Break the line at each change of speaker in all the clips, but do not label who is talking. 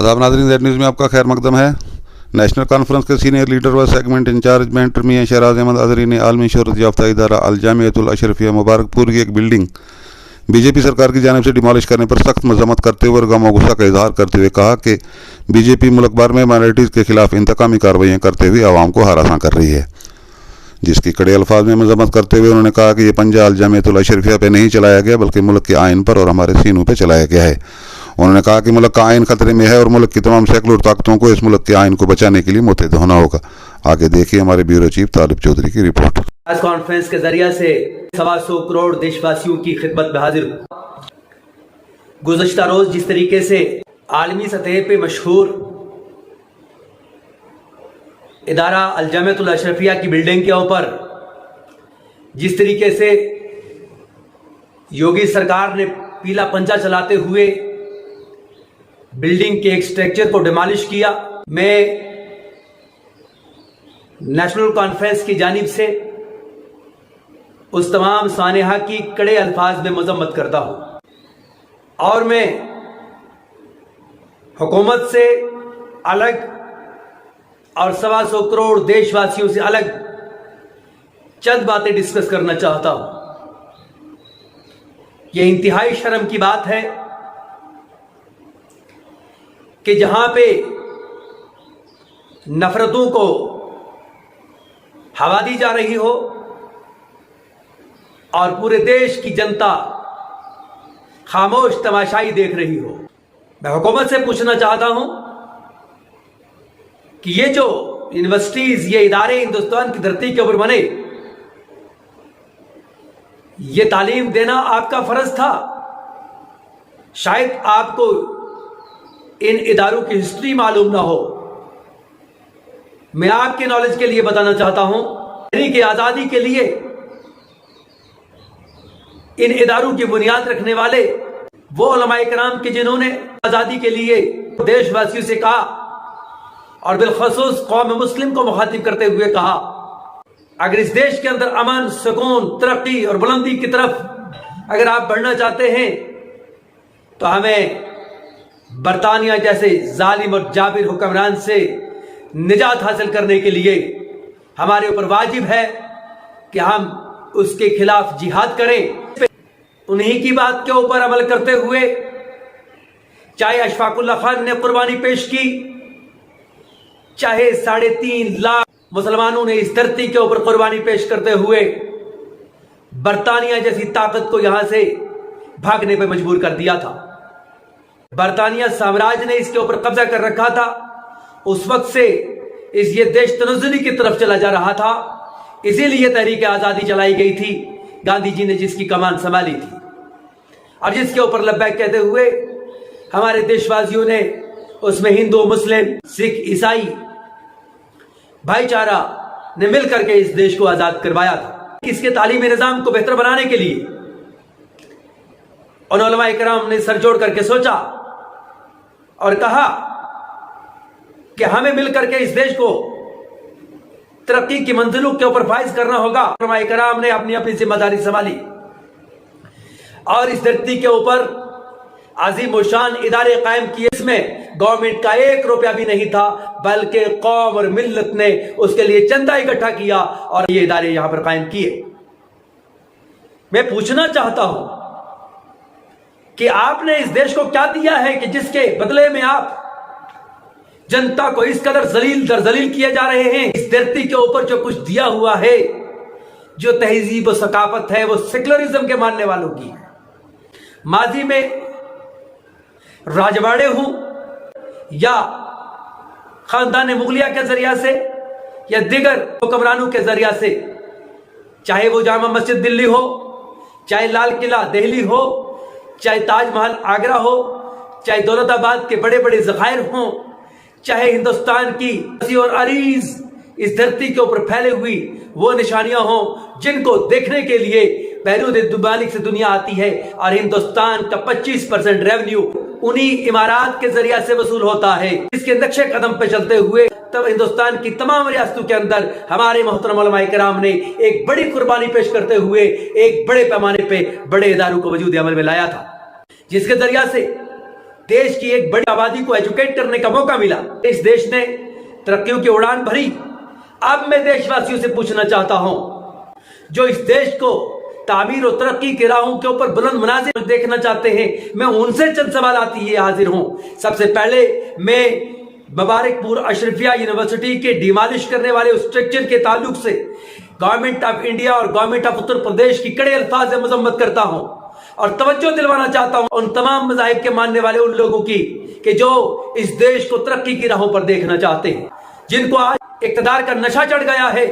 आदाब नाज़रीन, Z news में आपका खैर मकदम है। नेशनल कॉन्फ्रेंस के सीनियर लीडर व सेगमेंट इंचार्ज मेंटर मियां शहराज अहमद अजहरी ने आलमी शोहरत याफ्ता इदारा अल जामियतुल अशरफिया मुबारकपुर की एक बिल्डिंग बीजेपी सरकार की जानिब से डिमॉलिश करने पर सख्त मजम्मत करते हुए और गम व गुस्सा का इजहार करते हुए कहा कि बीजेपी मुल्क भर में माइनॉरिटीज़ के खिलाफ इंतकामी कार्रवाइयाँ करते हुए आवाम को हरासा कर रही है, जिसकी कड़े अल्फाज में मजम्मत करते हुए उन्होंने कहा कि ये पंजा अल जामियतुल अशरफिया पे नहीं चलाया गया बल्कि मुल्क के आइन पर और हमारे सीनों पे चलाया गया है। उन्होंने कहा कि मुल्क का आइन खतरे में है और मुल्क की तमाम सेकुलर ताकतों को इस मुल्क के आइन को बचाने के लिए मुत्तहिद होना होगा। आगे देखिए हमारे ब्यूरो चीफ तालिब चौधरी की रिपोर्ट।
आज कॉन्फ्रेंस के जरिए से 125 करोड़ देशवासियों की खिदमत में हाजिर हूं। गुज़श्ता रोज जिस तरीके से आलमी सतह पे मशहूर इदारा अल जामियतुल अशरफिया की बिल्डिंग के ऊपर जिस तरीके से योगी सरकार ने पीला पंजा चलाते हुए बिल्डिंग के एक स्ट्रक्चर को डिमॉलिश किया, मैं नेशनल कॉन्फ्रेंस की जानिब से उस तमाम सानेहा की कड़े अल्फाज में मजम्मत करता हूं और मैं हुकूमत से अलग और 125 करोड़ देशवासियों से अलग चंद बातें डिस्कस करना चाहता हूं। यह इंतहाई शर्म की बात है कि जहां पे नफरतों को हवा दी जा रही हो और पूरे देश की जनता खामोश तमाशाई देख रही हो, मैं हुकूमत से पूछना चाहता हूं कि ये जो यूनिवर्सिटीज, ये इदारे हिंदुस्तान की धरती के ऊपर बने, ये तालीम देना आपका फर्ज था। शायद आपको इन इदारों की हिस्ट्री मालूम ना हो। मैं आपके नॉलेज के लिए बताना चाहता हूं कि आजादी के लिए इन इदारों की बुनियाद रखने वाले वो उलमाए किराम के जिन्होंने आजादी के लिए देशवासियों से कहा और बिलखसूस कौम मुस्लिम को मुखातिब करते हुए कहा, अगर इस देश के अंदर अमन, सुकून, तरक्की और बुलंदी की तरफ अगर आप बढ़ना चाहते हैं तो हमें बरतानिया जैसे जालिम और जाबिर हुक्मरान से निजात हासिल करने के लिए हमारे ऊपर वाजिब है कि हम उसके खिलाफ जिहाद करें। उन्हीं की बात के ऊपर अमल करते हुए चाहे अशफाकुल्लाह खान ने कुर्बानी पेश की, चाहे 3.5 लाख मुसलमानों ने इस धरती के ऊपर कुर्बानी पेश करते हुए बरतानिया जैसी ताकत को यहां से भागने पर मजबूर कर दिया था। बरतानिया साम्राज्य ने इसके ऊपर कब्जा कर रखा था। उस वक्त से ये देश तनज़्ज़ुली की तरफ चला जा रहा था, इसीलिए तहरीक आज़ादी चलाई गई थी, गांधी जी ने जिसकी कमान संभाली थी और जिसके ऊपर लब्बैक कहते हुए हमारे देशवासियों ने, उसमें हिंदू, मुस्लिम, सिख, ईसाई भाईचारा ने मिलकर के इस देश को आजाद करवाया था। इसके तालीमी निजाम को बेहतर बनाने के लिए उन उलमाए किराम ने सर जोड़ करके सोचा और कहा कि हमें मिलकर के इस देश को तरक्की की मंजिलों के ऊपर फाइज करना होगा। उलमाए किराम ने अपनी अपनी जिम्मेदारी संभाली और इस धरती के ऊपर अजीम व शान इदारे कायम किए। इसमें गवर्नमेंट का 1 रुपया भी नहीं था, बल्कि कौम और मिल्लत ने उसके लिए चंदा इकट्ठा किया और ये इदारे यहां पर कायम किए। मैं पूछना चाहता हूं कि आपने इस देश को क्या दिया है कि जिसके बदले में आप जनता को इस कदर जलील दर जलील किए जा रहे हैं। इस धरती के ऊपर जो कुछ दिया हुआ है, जो तहजीब और सकाफत है, वो सेकुलरिज्म के मानने वालों की है। माजी में राजवाड़े हों या खानदान मुगलिया के जरिया से या दिगर हुक्मरानों के जरिया से, चाहे वो जामा मस्जिद दिल्ली हो, चाहे लाल किला दिल्ली हो, चाहे ताजमहल आगरा हो, चाहे दौलताबाद के बड़े बड़े ज़खायर हों, चाहे हिंदुस्तान की और अरीज इस धरती के ऊपर फैले हुई वो निशानियां हों जिनको देखने के लिए बैरून दुबालिक से दुनिया आती है और हिंदुस्तान का 25% रेवेन्यू उन्हीं इमारात के जरिया से वसूल होता है। इसके नक्शे कदम पे चलते हुए तब हिंदुस्तान की तमाम रियासतों के अंदर हमारे मोहतरम उलमाए किराम ने एक बड़ी कुर्बानी पेश करते हुए एक बड़े पैमाने पे बड़े इदारों को वजूद अमल में लाया था, जिसके जरिया से देश की एक बड़ी आबादी को एजुकेट करने का मौका मिला। इस देश ने तरक्कियों की उड़ान भरी। अब मैं देशवासियों से पूछना चाहता हूं, जो इस देश को तामीर और तरक्की की राहों के ऊपर बुलंद मनाजिर देखना चाहते हैं, मैं उनसे चंद सवालात ये हाजिर हूं। सबसे पहले मैं मुबारकपुर अशरफिया यूनिवर्सिटी के डिमॉलिश करने वाले उस स्ट्रक्चर के ताल्लुक से गवर्नमेंट ऑफ इंडिया और गवर्नमेंट ऑफ उत्तर प्रदेश की कड़े अल्फाज में मजम्मत करता हूं और तवज्जो दिलवाना चाहता हूं उन तमाम मज़ाहिब के मानने वाले उन लोगों की कि जो इस देश को तरक्की की राहों पर देखना चाहते हैं, जिनको आज इक़्तिदार का नशा चढ़ गया है,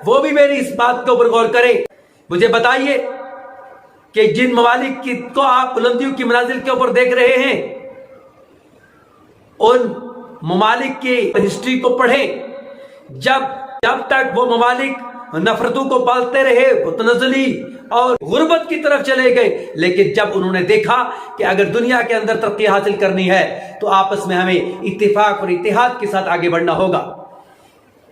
वो भी मेरी इस बात के ऊपर गौर करें। मुझे बताइए कि जिन ममालिक को आप बुलंदियों की मनाजिल के ऊपर देख रहे हैं, उन ममालिक की हिस्ट्री को पढ़ें। जब तक वो ममालिक नफरतों को पालते रहे, मुतनज़ली और गुर्बत की तरफ चले गए, लेकिन जब उन्होंने देखा कि अगर दुनिया के अंदर तरक्की हासिल करनी है तो आपस में हमें इत्तेफाक और इत्तेहाद के साथ आगे बढ़ना होगा।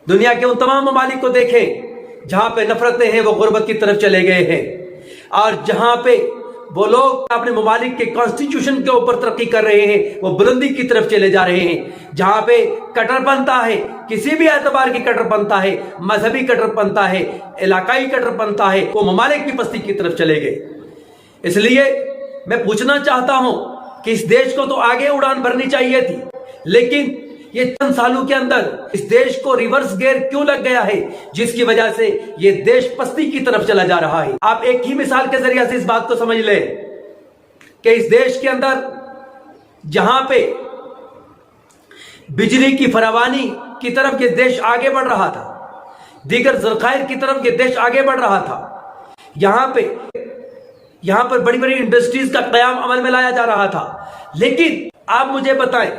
दुनिया के उन तमाम ममालिक को देखें जहां पे नफरतें हैं, वो गुर्बत की तरफ चले गए हैं, और जहां पे वो लोग अपने ममालिक के कॉन्स्टिट्यूशन के ऊपर तरक्की कर रहे हैं, वो बुलंदी की तरफ चले जा रहे हैं। जहां पे कट्टरपंथा है, किसी भी एतबार की कट्टरपंथा है, मजहबी कट्टरपंथा है, इलाकाई कट्टरपंथा है, वो ममालिक की पस्ती की तरफ चले गए। इसलिए मैं पूछना चाहता हूं कि इस देश को तो आगे उड़ान भरनी चाहिए थी, लेकिन ये चंद सालों के अंदर इस देश को रिवर्स गियर क्यों लग गया है, जिसकी वजह से ये देश पस्ती की तरफ चला जा रहा है। आप एक ही मिसाल के जरिए से इस बात को समझ ले कि इस देश के अंदर जहां पे बिजली की फरावानी की तरफ ये देश आगे बढ़ रहा था, दीगर ज़खायर की तरफ ये देश आगे बढ़ रहा था, यहां पर बड़ी बड़ी इंडस्ट्रीज का क़याम अमल में लाया जा रहा था, लेकिन आप मुझे बताएं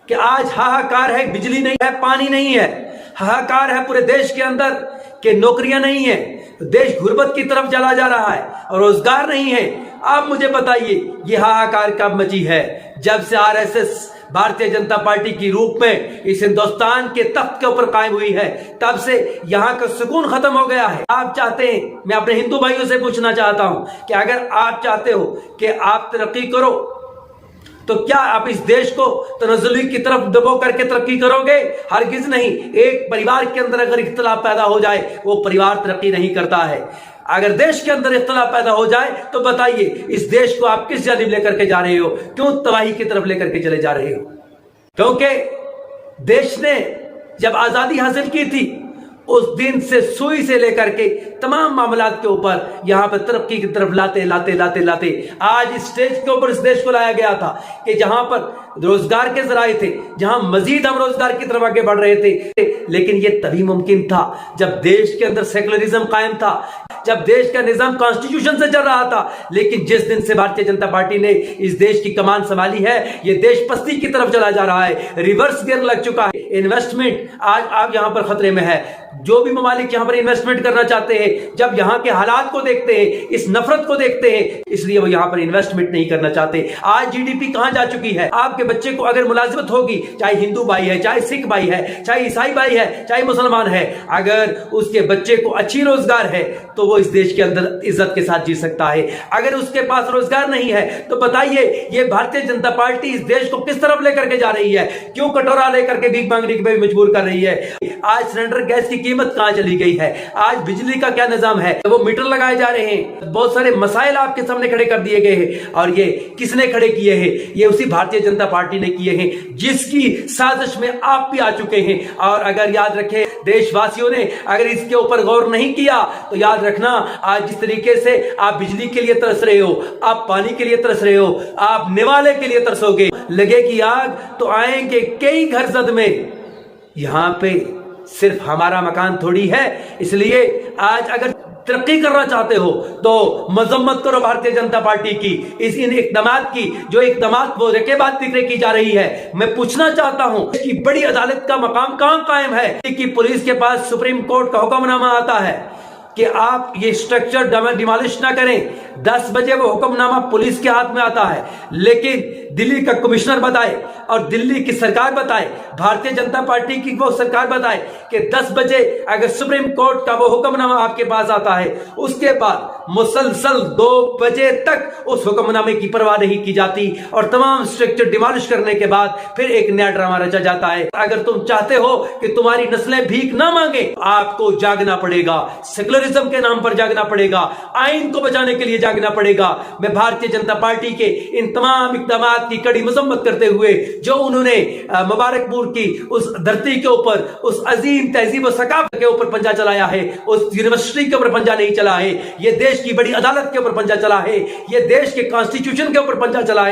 कि आज हाहाकार है, बिजली नहीं है, पानी नहीं है, हाहाकार है पूरे देश के अंदर कि नौकरियां नहीं है, देश गुर्बत की तरफ चला जा रहा है और रोजगार नहीं है। आप मुझे बताइए ये हाहाकार कब मची है? जब से आरएसएस भारतीय जनता पार्टी की रूप में इस हिंदुस्तान के तख्त के ऊपर कायम हुई है, तब से यहां का सुकून खत्म हो गया है। आप चाहते हैं, मैं अपने हिंदू भाइयों से पूछना चाहता हूं कि अगर आप चाहते हो कि आप तरक्की करो, तो क्या आप इस देश को तनज़्ज़ुली की तरफ दबो करके तरक्की करोगे? हरगिज नहीं। एक परिवार के अंदर अगर इख्तिलाफ पैदा हो जाए, वो परिवार तरक्की नहीं करता है। अगर देश के अंदर इख्तिलाफ पैदा हो जाए तो बताइए इस देश को आप किस जानिब लेकर के जा रहे हो? क्यों तबाही की तरफ लेकर के चले जा रहे हो? क्योंकि देश ने जब आजादी हासिल की थी, उस दिन से सुई से लेकर के तमाम मामलात के ऊपर यहां पर तरक्की की तरफ लाते आज इस स्टेज के ऊपर इस देश को लाया गया था कि जहां पर रोजगार के जराए थे, जहां मजीद हम रोजगार की तरफ आगे बढ़ रहे थे। लेकिन यह तभी मुमकिन था जब देश के अंदर सेकुलरिज्म कायम था, जब देश का निजाम कॉन्स्टिट्यूशन से चल रहा था। लेकिन जिस दिन से भारतीय जनता पार्टी ने इस देश की कमान संभाली है, यह देश पस्ती की तरफ चला जा रहा है, रिवर्स गियर लग चुका है। इन्वेस्टमेंट आज आप यहां पर खतरे में है। जो भी ममालिक यहां पर इन्वेस्टमेंट करना चाहते हैं, जब यहां के हालात को देखते हैं, इस नफरत को देखते हैं, इसलिए वो यहां पर इन्वेस्टमेंट नहीं करना चाहते। आज जीडीपी कहां जा चुकी है? आपके बच्चे को अगर मुलाजिमत होगी, चाहे हिंदू भाई है, चाहे सिख भाई है, चाहे ईसाई भाई है, चाहे मुसलमान है, अगर उसके बच्चे को अच्छी रोजगार है तो वो इस देश के अंदर इज्जत के साथ जी सकता है। अगर उसके पास रोजगार नहीं है तो बताइए ये भारतीय जनता पार्टी इस देश को किस तरफ लेकर के जा रही है? क्यों कटोरा लेकर के भीख मांगने की मजबूर कर रही है? आज सिलेंडर गैस की कीमत कहां चली गई है? आज बिजली का क्या निजाम है? वो मीटर लगाए जा रहे हैं। बहुत सारे मसाइल आपके सामने खड़े कर दिए गए हैं, और ये किसने खड़े किए हैं? ये उसी भारतीय जनता पार्टी ने किए हैं, जिसकी साजिश में आप भी आ चुके हैं। और अगर याद रखें, देशवासियों ने अगर इसके ऊपर गौर नहीं किया तो याद रखना, आज जिस तरीके से आप बिजली के लिए तरस रहे हो, आप पानी के लिए तरस रहे हो, आप निवाले के लिए तरसोगे। लगेगी आग तो आएंगे कई घर जद में। यहां पे सिर्फ हमारा मकान थोड़ी है। इसलिए आज अगर तरक्की करना चाहते हो तो मजम्मत करो भारतीय जनता पार्टी की, इन इक़दामात की, जो इक़दामात वो रकेबात फिक्र की जा रही है। मैं पूछना चाहता हूं कि बड़ी अदालत का मकाम कहां कायम है कि पुलिस के पास सुप्रीम कोर्ट का हुक्मनामा आता है कि आप ये स्ट्रक्चर डिमोलिश ना करें। 10 बजे वो हुक्मनामा पुलिस के हाथ में आता है, लेकिन दिल्ली का कमिश्नर बताए और दिल्ली की सरकार बताए, भारतीय जनता पार्टी की वो सरकार बताए कि 10 बजे अगर सुप्रीम कोर्ट का वो हुक्मनामा आपके पास आता है, उसके बाद मुसलसल 2 बजे तक उस हुक्मनामे की परवाह नहीं की जाती और तमाम स्ट्रक्चर डिमोलिश करने के बाद फिर एक नया ड्रामा रचा जाता है। अगर तुम चाहते हो कि तुम्हारी नस्लें भीख ना मांगे, आपको जागना पड़ेगा, सेकुलरिज्म के नाम पर जागना पड़ेगा, आइन को बचाने के लिए जागना पड़ेगा। मैं भारतीय जनता पार्टी के इन तमाम इक़दामात की कड़ी मजम्मत करते हुए जो उन्होंने मुबारकपुर की उस धरती के ऊपर, उस अजीम तहजीब और सकाफत के ऊपर पंजा चलाया है, उस यूनिवर्सिटी के ऊपर पंजा नहीं चला है, ये देश की बड़ी अदालत के ऊपर पंजा चला है, ये देश के कॉन्स्टिट्यूशन के ऊपर पंजा चला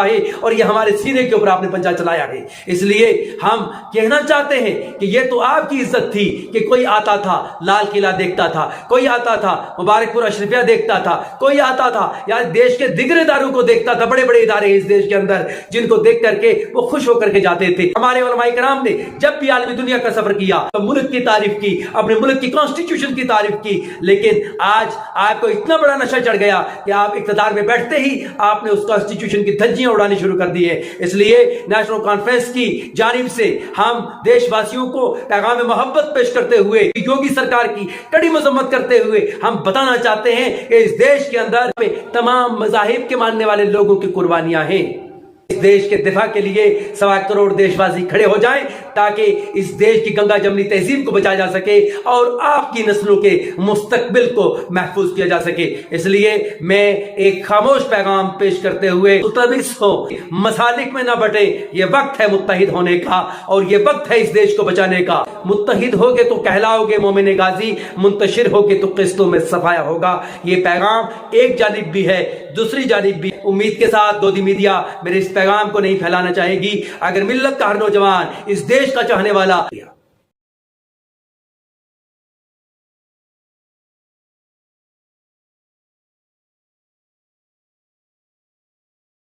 है और ये हमारे सीने के ऊपर आपने पंजा चलाया है। इसलिए हम कहना चाहते हैं कि ये तो आपकी इज्जत थी कि कोई आता था लाल किला देखता था, कोई आता था मुबारकपुर अशरफिया देखता था, कोई आता था या देश के दिगर इदारों को देखता था। बड़े बड़े इदारे हैं इस देश के अंदर जिनको देख करके वो खुश होकर के जाते थे। हमारे उलमाए किराम ने जब भी आलमी दुनिया का सफर किया तो मुल्क की तारीफ की, अपने मुल्क की कॉन्स्टिट्यूशन की तारीफ की, लेकिन आज आपको इतना बड़ा नशा चढ़ गया कि आप इक़्तिदार में बैठते ही आपने उस कॉन्स्टिट्यूशन की धज्जियां उड़ानी शुरू कर दी है। इसलिए नेशनल कॉन्फ्रेंस की जानिब से हम देशवासियों को पैगाम मोहब्बत पेश करते हुए योगी सरकार की कड़ी मजम्मत करते हुए हम बताना चाहते हैं कि इस देश के अंदर तमाम मज़ाहिब के मानने वाले लोगों की कुर्बानियां हैं। इस देश के दिफा के लिए 1.25 करोड़ देशवासी खड़े हो जाएं ताकि इस देश की गंगा जमनी तहजीब को बचाया जा सके और आपकी नस्लों के मुस्तकबिल को महफूज किया जा सके। इसलिए मैं एक खामोश पैगाम पेश करते हुए मुतबिस हो, मसालिक में ना बटे, ये वक्त है मुत्तहिद होने का और ये वक्त है इस देश को बचाने का। मुत्तहिद होगे तो कहलाओगे मोमिन गाजी, मुंतशिर होगे तो किस्तों में सफाया होगा। ये पैगाम एक जानिब भी है, दूसरी जानिब भी। उम्मीद के साथ गोदी मीडिया मेरे इस पैगाम को नहीं फैलाना चाहेगी। अगर मिल्लत का हर नौजवान इस देश का चाहने वाला